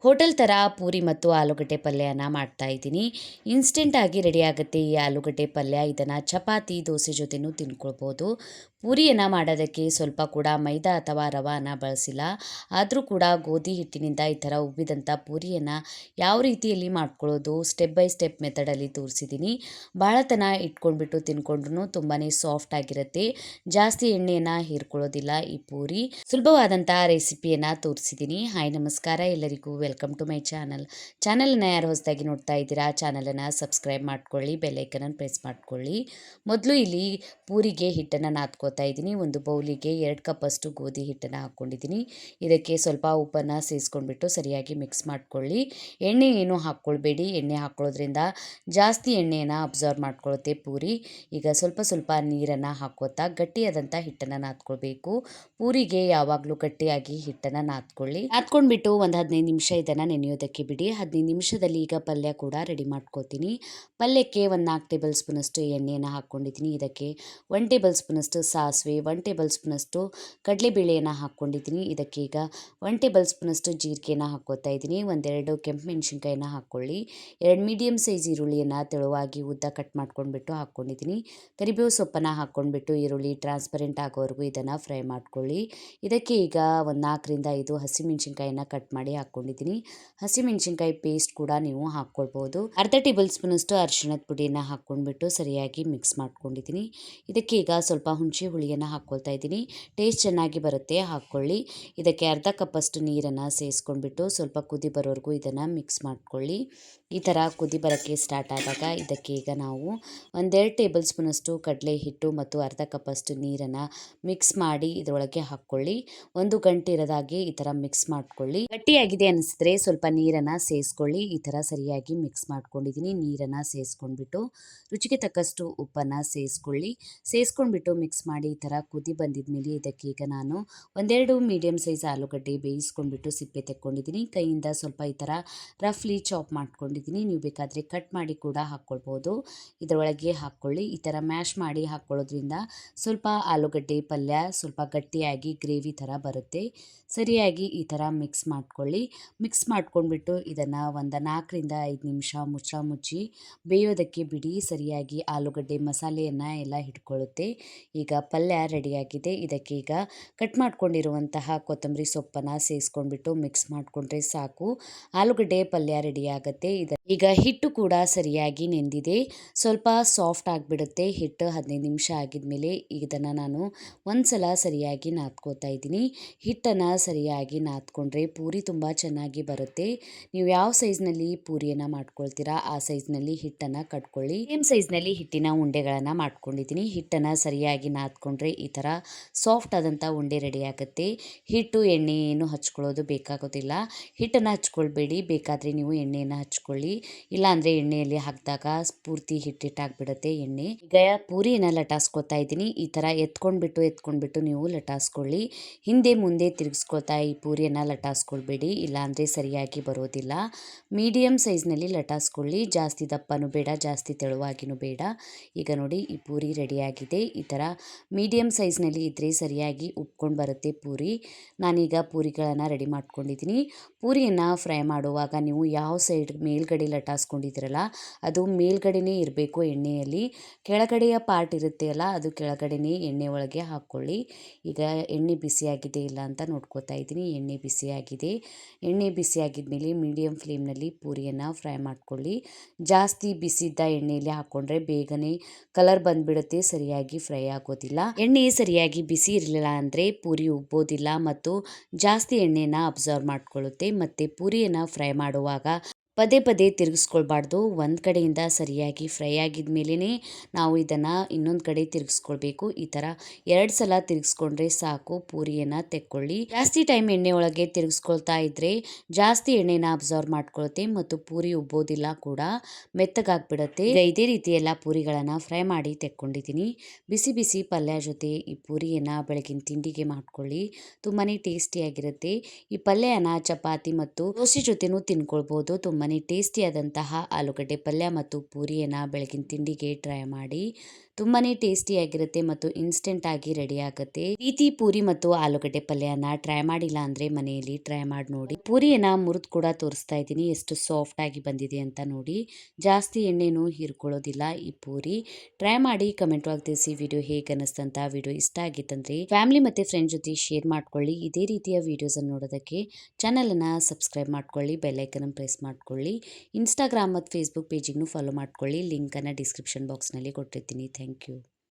Hotel ಥರ ಪೂರಿ ಮತ್ತು ಆಲೂಗಡ್ಡೆ ಪಲ್ಯನ ಮಾಡ್ತಾ ಇದ್ದೀನಿ. ಇನ್ಸ್ಟೆಂಟಾಗಿ ರೆಡಿ ಆಗುತ್ತೆ ಈ ಆಲೂಗಡ್ಡೆ ಪಲ್ಯ. ಇದನ್ನು ಚಪಾತಿ ದೋಸೆ ಜೊತೆನೂ ತಿನ್ಕೊಳ್ಬೋದು. ಪೂರಿಯನ್ನು ಮಾಡೋದಕ್ಕೆ ಸ್ವಲ್ಪ ಕೂಡ ಮೈದಾ ಅಥವಾ ರವಾನ ಬಳಸಿಲ್ಲ. ಆದರೂ ಕೂಡ ಗೋಧಿ ಹಿಟ್ಟಿನಿಂದ ಈ ಥರ ಉಬ್ಬಿದಂಥ ಪೂರಿಯನ್ನು ಯಾವ ರೀತಿಯಲ್ಲಿ ಮಾಡ್ಕೊಳ್ಳೋದು ಸ್ಟೆಪ್ ಬೈ ಸ್ಟೆಪ್ ಮೆಥಡಲ್ಲಿ ತೋರಿಸಿದ್ದೀನಿ. ಭಾಳ ತನ ಇಟ್ಕೊಂಡ್ಬಿಟ್ಟು ತಿನ್ಕೊಂಡ್ರೂ ತುಂಬಾ ಸಾಫ್ಟ್ ಆಗಿರುತ್ತೆ. ಜಾಸ್ತಿ ಎಣ್ಣೆಯನ್ನು ಹೀರ್ಕೊಳ್ಳೋದಿಲ್ಲ ಈ ಪೂರಿ. ಸುಲಭವಾದಂಥ ರೆಸಿಪಿಯನ್ನು ತೋರಿಸಿದ್ದೀನಿ. ಹಾಯ್ ನಮಸ್ಕಾರ ಎಲ್ಲರಿಗೂ, ವೆಲ್ಕಮ್ ಟು ಮೈ ಚಾನಲನ್ನು ಯಾರು ಹೊಸದಾಗಿ ನೋಡ್ತಾ ಇದ್ದೀರಾ ಚಾನಲನ್ನು ಸಬ್ಸ್ಕ್ರೈಬ್ ಮಾಡ್ಕೊಳ್ಳಿ, ಬೆಲ್ಲೈಕನನ್ನು ಪ್ರೆಸ್ ಮಾಡ್ಕೊಳ್ಳಿ. ಮೊದಲು ಇಲ್ಲಿ ಪೂರಿಗೆ ಹಿಟ್ಟನ್ನು ನಾದ್ಕೋತಾ ಇದ್ದೀನಿ. ಒಂದು ಬೌಲಿಗೆ 2 ಕಪ್ಪಷ್ಟು ಗೋಧಿ ಹಿಟ್ಟನ್ನು ಹಾಕ್ಕೊಂಡಿದ್ದೀನಿ. ಇದಕ್ಕೆ ಸ್ವಲ್ಪ ಉಪ್ಪನ್ನು ಸೇರಿಸ್ಕೊಂಡ್ಬಿಟ್ಟು ಸರಿಯಾಗಿ ಮಿಕ್ಸ್ ಮಾಡ್ಕೊಳ್ಳಿ. ಎಣ್ಣೆ ಏನು ಹಾಕ್ಕೊಳ್ಬೇಡಿ, ಎಣ್ಣೆ ಹಾಕ್ಕೊಳ್ಳೋದ್ರಿಂದ ಜಾಸ್ತಿ ಎಣ್ಣೆಯನ್ನು ಅಬ್ಸರ್ವ್ ಮಾಡ್ಕೊಳ್ಳುತ್ತೆ ಪೂರಿ. ಈಗ ಸ್ವಲ್ಪ ಸ್ವಲ್ಪ ನೀರನ್ನು ಹಾಕೋತಾ ಗಟ್ಟಿಯಾದಂಥ ಹಿಟ್ಟನ್ನು ನಾದ್ಕೊಳ್ಬೇಕು. ಪೂರಿಗೆ ಯಾವಾಗಲೂ ಗಟ್ಟಿಯಾಗಿ ಹಿಟ್ಟನ್ನು ನಾದ್ಕೊಂಡ್ಬಿಟ್ಟು ಒಂದು 15 ನಿಮಿಷ ಇದನ್ನು ನೆನೆಯೋದಕ್ಕೆ ಬಿಡಿ. 15 ನಿಮಿಷದಲ್ಲಿ ಈಗ ಪಲ್ಯ ಕೂಡ ರೆಡಿ ಮಾಡ್ಕೋತೀನಿ. ಪಲ್ಯಕ್ಕೆ ಒಂದು 4 ಟೇಬಲ್ ಸ್ಪೂನಷ್ಟು ಎಣ್ಣೆಯನ್ನು ಹಾಕ್ಕೊಂಡಿದ್ದೀನಿ. ಇದಕ್ಕೆ 1 ಟೇಬಲ್ ಸ್ಪೂನಷ್ಟು ಸಾಸಿವೆ, 1 ಟೇಬಲ್ ಸ್ಪೂನಷ್ಟು ಕಡಲೆಬೇಳೆಯನ್ನು ಹಾಕ್ಕೊಂಡಿದ್ದೀನಿ. ಇದಕ್ಕೆ ಈಗ 1 ಟೇಬಲ್ ಸ್ಪೂನಷ್ಟು ಜೀರಿಗೆನ ಹಾಕ್ಕೋತಾ ಇದ್ದೀನಿ. ಒಂದೆರಡು ಕೆಂಪು ಮೆಣಸಿನ್ಕಾಯಿನ ಹಾಕ್ಕೊಳ್ಳಿ. 2 ಮೀಡಿಯಮ್ ಸೈಜ್ ಈರುಳ್ಳಿಯನ್ನು ತೆಳುವಾಗಿ ಉದ್ದ ಕಟ್ ಮಾಡ್ಕೊಂಡ್ಬಿಟ್ಟು ಹಾಕ್ಕೊಂಡಿದ್ದೀನಿ. ಕರಿಬೇವು ಸೊಪ್ಪನ್ನು ಹಾಕ್ಕೊಂಡ್ಬಿಟ್ಟು ಈರುಳ್ಳಿ ಟ್ರಾನ್ಸ್ಪರೆಂಟ್ ಆಗೋವರೆಗೂ ಇದನ್ನು ಫ್ರೈ ಮಾಡ್ಕೊಳ್ಳಿ. ಇದಕ್ಕೆ ಈಗ ಒಂದು 4 ರಿಂದ 5 ಹಸಿಮೆಣಸಿನ್ಕಾಯಿನ ಕಟ್ ಮಾಡಿ ಹಾಕ್ಕೊಂಡಿದ್ದೀನಿ. ಹಸಿಮೆಣಸಿನ್ಕಾಯಿ ಪೇಸ್ಟ್ ಕೂಡ ನೀವು ಹಾಕ್ಕೊಳ್ಬೋದು. ಅರ್ಧ ಟೇಬಲ್ ಸ್ಪೂನಷ್ಟು ಅರಿಶಿಣದ ಪುಡಿಯನ್ನು ಹಾಕ್ಕೊಂಡ್ಬಿಟ್ಟು ಸರಿಯಾಗಿ ಮಿಕ್ಸ್ ಮಾಡ್ಕೊಂಡಿದ್ದೀನಿ. ಇದಕ್ಕೆ ಈಗ ಸ್ವಲ್ಪ ಹುಣಸೆ ಹುಳಿಯನ್ನು ಹಾಕ್ಕೊಳ್ತಾ ಇದ್ದೀನಿ. ಟೇಸ್ಟ್ ಚೆನ್ನಾಗಿ ಬರುತ್ತೆ, ಹಾಕ್ಕೊಳ್ಳಿ. ಇದಕ್ಕೆ ಅರ್ಧ ಕಪ್ಪಷ್ಟು ನೀರನ್ನು ಸೇರಿಸ್ಕೊಂಡ್ಬಿಟ್ಟು ಸ್ವಲ್ಪ ಕುದಿ ಬರೋವರೆಗೂ ಇದನ್ನು ಮಿಕ್ಸ್ ಮಾಡ್ಕೊಳ್ಳಿ. ಈ ಥರ ಕುದಿ ಬರೋಕ್ಕೆ ಸ್ಟಾರ್ಟ್ ಆದಾಗ ಇದಕ್ಕೆ ಈಗ ನಾವು 1-2 ಟೇಬಲ್ ಸ್ಪೂನಷ್ಟು ಕಡಲೆ ಹಿಟ್ಟು ಮತ್ತು ಅರ್ಧ ಕಪ್ಪಷ್ಟು ನೀರನ್ನು ಮಿಕ್ಸ್ ಮಾಡಿ ಇದರೊಳಗೆ ಹಾಕ್ಕೊಳ್ಳಿ. ಒಂದು ಗಂಟೆ ಇರೋದಾಗೆ ಈ ಥರ ಮಿಕ್ಸ್ ಮಾಡ್ಕೊಳ್ಳಿ. ಗಟ್ಟಿಯಾಗಿದೆ ಅನಿಸಿದ್ರೆ ಸ್ವಲ್ಪ ನೀರನ್ನು ಸೇರಿಸ್ಕೊಳ್ಳಿ. ಈ ಥರ ಸರಿಯಾಗಿ ಮಿಕ್ಸ್ ಮಾಡ್ಕೊಂಡಿದ್ದೀನಿ. ನೀರನ್ನು ಸೇರಿಸ್ಕೊಂಡ್ಬಿಟ್ಟು ರುಚಿಗೆ ತಕ್ಕಷ್ಟು ಉಪ್ಪನ್ನು ಸೇರಿಸ್ಕೊಂಡ್ಬಿಟ್ಟು ಮಿಕ್ಸ್ ಮಾಡಿ ಈ ಥರ ಕುದಿ ಬಂದಿದ್ಮೇಲೆ ಇದಕ್ಕೆ ಈಗ ನಾನು ಒಂದೆರಡು ಮೀಡಿಯಮ್ ಸೈಜ್ ಆಲೂಗಡ್ಡೆ ಬೇಯಿಸ್ಕೊಂಡ್ಬಿಟ್ಟು ಸಿಪ್ಪೆ ತೆಕ್ಕೊಂಡಿದ್ದೀನಿ. ಕೈಯಿಂದ ಸ್ವಲ್ಪ ಈ ಥರ ರಫ್ಲಿ ಚಾಪ್ ಮಾಡ್ಕೊಂಡಿದ್ದೀನಿ. ನೀವು ಬೇಕಾದರೆ ಕಟ್ ಮಾಡಿ ಕೂಡ ಹಾಕ್ಕೊಳ್ಬೋದು. ಇದರೊಳಗೆ ಹಾಕ್ಕೊಳ್ಳಿ. ಈ ಥರ ಮ್ಯಾಶ್ ಮಾಡಿ ಹಾಕ್ಕೊಳ್ಳೋದ್ರಿಂದ ಸ್ವಲ್ಪ ಆಲೂಗಡ್ಡೆ ಪಲ್ಯ ಸ್ವಲ್ಪ ಗಟ್ಟಿಯಾಗಿ ಗ್ರೇವಿ ಥರ ಬರುತ್ತೆ. ಸರಿಯಾಗಿ ಈ ಥರ ಮಿಕ್ಸ್ ಮಾಡ್ಕೊಳ್ಳಿ. ಮಿಕ್ಸ್ ಮಾಡ್ಕೊಂಡ್ಬಿಟ್ಟು ಇದನ್ನು ಒಂದು 4 ರಿಂದ 5 ನಿಮಿಷ ಮುಚ್ಚಿ ಬೇಯೋದಕ್ಕೆ ಬಿಡಿ. ಸರಿಯಾಗಿ ಆಲೂಗಡ್ಡೆ ಮಸಾಲೆಯನ್ನು ಎಲ್ಲ ಹಿಡ್ಕೊಳ್ಳುತ್ತೆ. ಈಗ ಪಲ್ಯ ರೆಡಿಯಾಗಿದೆ. ಇದಕ್ಕೆ ಈಗ ಕಟ್ ಮಾಡ್ಕೊಂಡಿರುವಂತಹ ಕೊತ್ತಂಬರಿ ಸೊಪ್ಪನ್ನು ಸೇರಿಸ್ಕೊಂಡ್ಬಿಟ್ಟು ಮಿಕ್ಸ್ ಮಾಡಿಕೊಂಡ್ರೆ ಸಾಕು, ಆಲೂಗಡ್ಡೆ ಪಲ್ಯ ರೆಡಿಯಾಗುತ್ತೆ. ಈಗ ಹಿಟ್ಟು ಕೂಡ ಸರಿಯಾಗಿ ನೆಂದಿದೆ, ಸ್ವಲ್ಪ ಸಾಫ್ಟ್ ಆಗಿಬಿಡುತ್ತೆ ಹಿಟ್ಟು. 15 ನಿಮಿಷ ಆಗಿದ್ಮೇಲೆ ಇದನ್ನು ನಾನು ಒಂದ್ಸಲ ಸರಿಯಾಗಿ ನಾದ್ಕೋತಾ ಇದ್ದೀನಿ. ಹಿಟ್ಟನ್ನು ಸರಿಯಾಗಿ ನಾದ್ಕೊಂಡ್ರೆ ಪೂರಿ ತುಂಬ ಚೆನ್ನಾಗಿ ಬರುತ್ತೆ. ನೀವು ಯಾವ ಸೈಜ್ನಲ್ಲಿ ಪೂರಿಯನ್ನು ಮಾಡ್ಕೊಳ್ತೀರಾ ಆ ಸೈಜ್ನಲ್ಲಿ ಹಿಟ್ಟನ್ನು ಕಟ್ಕೊಳ್ಳಿ. ಸೇಮ್ ಸೈಜ್ನಲ್ಲಿ ಹಿಟ್ಟಿನ ಉಂಡೆಗಳನ್ನು ಮಾಡ್ಕೊಂಡಿದ್ದೀನಿ. ಹಿಟ್ಟನ್ನು ಸರಿಯಾಗಿ ನಾದ್ಕೊಂಡ್ರೆ ಈ ಥರ ಸಾಫ್ಟ್ ಆದಂಥ ಉಂಡೆ ರೆಡಿ ಆಗುತ್ತೆ. ಹಿಟ್ಟು ಎಣ್ಣೆ ಏನು ಹಚ್ಕೊಳ್ಳೋದು ಬೇಕಾಗೋದಿಲ್ಲ. ಹಿಟ್ಟನ್ನು ಹಚ್ಕೊಳ್ಬೇಡಿ, ಬೇಕಾದರೆ ನೀವು ಎಣ್ಣೆಯನ್ನು ಹಚ್ಕೊಳ್ಳಿ. ಇಲ್ಲಾಂದರೆ ಎಣ್ಣೆಯಲ್ಲಿ ಹಾಕಿದಾಗ ಪೂರ್ತಿ ಹಿಟ್ಟಿಟ್ಟಾಗ್ಬಿಡುತ್ತೆ ಎಣ್ಣೆ. ಈಗ ಪೂರಿಯನ್ನು ಲಟಾಸ್ಕೊತಾ ಇದ್ದೀನಿ. ಈ ಥರ ಎತ್ಕೊಂಡ್ಬಿಟ್ಟು ನೀವು ಲಟಾಸ್ಕೊಳ್ಳಿ. ಹಿಂದೆ ಮುಂದೆ ತಿರುಗಿಸ್ಕೊಳ್ತಾ ಈ ಪೂರಿಯನ್ನು ಲಟಾಸ್ಕೊಳ್ಬೇಡಿ, ಇಲ್ಲಾಂದರೆ ಸರಿಯಾಗಿ ಬರೋದಿಲ್ಲ. ಮೀಡಿಯಮ್ ಸೈಜ್ನಲ್ಲಿ ಲಟಾಸ್ಕೊಳ್ಳಿ. ಜಾಸ್ತಿ ದಪ್ಪನೂ ಬೇಡ, ಜಾಸ್ತಿ ತೆಳುವಾಗಿನೂ ಬೇಡ. ಈಗ ನೋಡಿ ಈ ಪೂರಿ ರೆಡಿಯಾಗಿದೆ. ಈ ಥರ ಮೀಡಿಯಮ್ ಸೈಜ್ನಲ್ಲಿ ಇದ್ದರೆ ಸರಿಯಾಗಿ ಉಪ್ಕೊಂಡು ಬರುತ್ತೆ ಪೂರಿ. ನಾನೀಗ ಪೂರಿಗಳನ್ನು ರೆಡಿ ಮಾಡ್ಕೊಂಡಿದ್ದೀನಿ. ಪೂರಿಯನ್ನು ಫ್ರೈ ಮಾಡುವಾಗ ನೀವು ಯಾವ ಸೈಡ್ ಮೇಲ್ಗಡೆ ಲಟಾಸ್ಕೊಂಡಿದ್ದೀರಲ್ಲ ಅದು ಮೇಲ್ಗಡೆನೇ ಇರಬೇಕು ಎಣ್ಣೆಯಲ್ಲಿ. ಕೆಳಗಡೆಯ ಪಾರ್ಟ್ ಇರುತ್ತೆ ಅಲ್ಲ ಅದು ಕೆಳಗಡೆನೇ ಎಣ್ಣೆ ಒಳಗೆ ಹಾಕ್ಕೊಳ್ಳಿ. ಈಗ ಎಣ್ಣೆ ಬಿಸಿಯಾಗಿದೆ ಇಲ್ಲ ಅಂತ ನೋಡ್ಕೋತಾ ಇದ್ದೀನಿ. ಎಣ್ಣೆ ಬಿಸಿಯಾಗಿದೆ. ಎಣ್ಣೆ ಬಿಸಿಯಾಗಿದ್ಮೇಲೆ ಮೀಡಿಯಮ್ ಫ್ಲೇಮ್ನಲ್ಲಿ ಪೂರಿಯನ್ನು ಫ್ರೈ ಮಾಡ್ಕೊಳ್ಳಿ. ಜಾಸ್ತಿ ಬಿಸಿದ್ದ ಎಣ್ಣೆಯಲ್ಲಿ ಹಾಕ್ಕೊಂಡ್ರೆ ಬೇಗನೆ ಕಲರ್ ಬಂದುಬಿಡುತ್ತೆ, ಸರಿಯಾಗಿ ಫ್ರೈ ಆಗೋದಿಲ್ಲ. ಎಣ್ಣೆ ಸರಿಯಾಗಿ ಬಿಸಿ ಇರಲಿಲ್ಲ ಅಂದರೆ ಪೂರಿ ಉಬ್ಬೋದಿಲ್ಲ ಮತ್ತು ಜಾಸ್ತಿ ಎಣ್ಣೆನ ಅಬ್ಸರ್ವ್ ಮಾಡ್ಕೊಳ್ಳುತ್ತೆ. ಮತ್ತು ಪೂರಿಯನ್ನು ಫ್ರೈ ಮಾಡುವಾಗ ಪದೇ ಪದೇ ತಿರುಗಿಸ್ಕೊಳ್ಬಾರ್ದು. ಒಂದು ಕಡೆಯಿಂದ ಸರಿಯಾಗಿ ಫ್ರೈ ಆಗಿದ ಮೇಲೇ ನಾವು ಇದನ್ನು ಇನ್ನೊಂದು ಕಡೆ ತಿರುಗಿಸ್ಕೊಳ್ಬೇಕು. ಈ ಥರ 2 ಸಲ ತಿರುಗಿಸ್ಕೊಂಡ್ರೆ ಸಾಕು. ಪೂರಿಯನ್ನು ತೆಕ್ಕೊಳ್ಳಿ. ಜಾಸ್ತಿ ಟೈಮ್ ಎಣ್ಣೆ ಒಳಗೆ ತಿರುಗಿಸ್ಕೊಳ್ತಾ ಇದ್ದರೆ ಜಾಸ್ತಿ ಎಣ್ಣೆನ ಅಬ್ಸರ್ವ್ ಮಾಡ್ಕೊಳುತ್ತೆ ಮತ್ತು ಪೂರಿ ಉಬ್ಬೋದಿಲ್ಲ ಕೂಡ, ಮೆತ್ತಗಾಗ್ಬಿಡುತ್ತೆ. ಈಗ ಇದೇ ರೀತಿ ಎಲ್ಲ ಪೂರಿಗಳನ್ನು ಫ್ರೈ ಮಾಡಿ ತೆಕ್ಕೊಂಡಿದ್ದೀನಿ. ಬಿಸಿ ಬಿಸಿ ಪಲ್ಯ ಜೊತೆ ಈ ಪೂರಿಯನ್ನು ಬೆಳಗಿನ ತಿಂಡಿಗೆ ಮಾಡ್ಕೊಳ್ಳಿ, ತುಂಬಾ ಟೇಸ್ಟಿಯಾಗಿರುತ್ತೆ. ಈ ಪಲ್ಯನ ಚಪಾತಿ ಮತ್ತು ದೋಸೆ ಜೊತೆನೂ ತಿನ್ಕೊಳ್ಬೋದು. ತುಂಬಾ ಟೇಸ್ಟಿಯಾದಂತಹ ಆಲೂಗಡ್ಡೆ ಪಲ್ಯ ಮತ್ತು ಪೂರಿಯನ್ನು ಬೆಳಗಿನ ತಿಂಡಿಗೆ ಟ್ರೈ ಮಾಡಿ. ತುಂಬಾ ಟೇಸ್ಟಿಯಾಗಿರುತ್ತೆ ಮತ್ತು ಇನ್ಸ್ಟೆಂಟಾಗಿ ರೆಡಿ ಆಗುತ್ತೆ. ಪ್ರೀತಿ ಪೂರಿ ಮತ್ತು ಆಲೂಗಡ್ಡೆ ಪಲ್ಯನ ಟ್ರೈ ಮಾಡಿಲ್ಲ ಅಂದರೆ ಮನೆಯಲ್ಲಿ ಟ್ರೈ ಮಾಡಿ ನೋಡಿ. ಪೂರಿಯನ್ನು ಮುರಿದು ಕೂಡ ತೋರಿಸ್ತಾ ಇದ್ದೀನಿ ಎಷ್ಟು ಸಾಫ್ಟ್ ಆಗಿ ಬಂದಿದೆ ಅಂತ ನೋಡಿ. ಜಾಸ್ತಿ ಎಣ್ಣೆನೂ ಹೀರ್ಕೊಳ್ಳೋದಿಲ್ಲ ಈ ಪೂರಿ. ಟ್ರೈ ಮಾಡಿ ಕಮೆಂಟ್ ಒಳಗೆ ತಿಳಿಸಿ ವಿಡಿಯೋ ಹೇಗೆ ಅನ್ನಿಸ್ತಂತ. ವಿಡಿಯೋ ಇಷ್ಟ ಆಗಿತ್ತಂದ್ರೆ ಫ್ಯಾಮಿಲಿ ಮತ್ತು ಫ್ರೆಂಡ್ ಜೊತೆ ಶೇರ್ ಮಾಡ್ಕೊಳ್ಳಿ. ಇದೇ ರೀತಿಯ ವಿಡಿಯೋಸನ್ನು ನೋಡೋದಕ್ಕೆ ಚಾನಲನ್ನು ಸಬ್ಸ್ಕ್ರೈಬ್ ಮಾಡ್ಕೊಳ್ಳಿ, ಬೆಲ್ಲೈಕನ್ ಪ್ರೆಸ್ ಮಾಡ್ಕೊಳ್ಳಿ. ಇನ್ಸ್ಟಾಗ್ರಾಮ್ ಮತ್ತು ಫೇಸ್ಬುಕ್ ಪೇಜಿಗೂ ಫಾಲೋ ಮಾಡ್ಕೊಳ್ಳಿ. ಲಿಂಕನ್ನು ಡಿಸ್ಕ್ರಿಪ್ಷನ್ ಬಾಕ್ಸ್ನಲ್ಲಿ ಕೊಟ್ಟಿರ್ತೀನಿ. Thank you.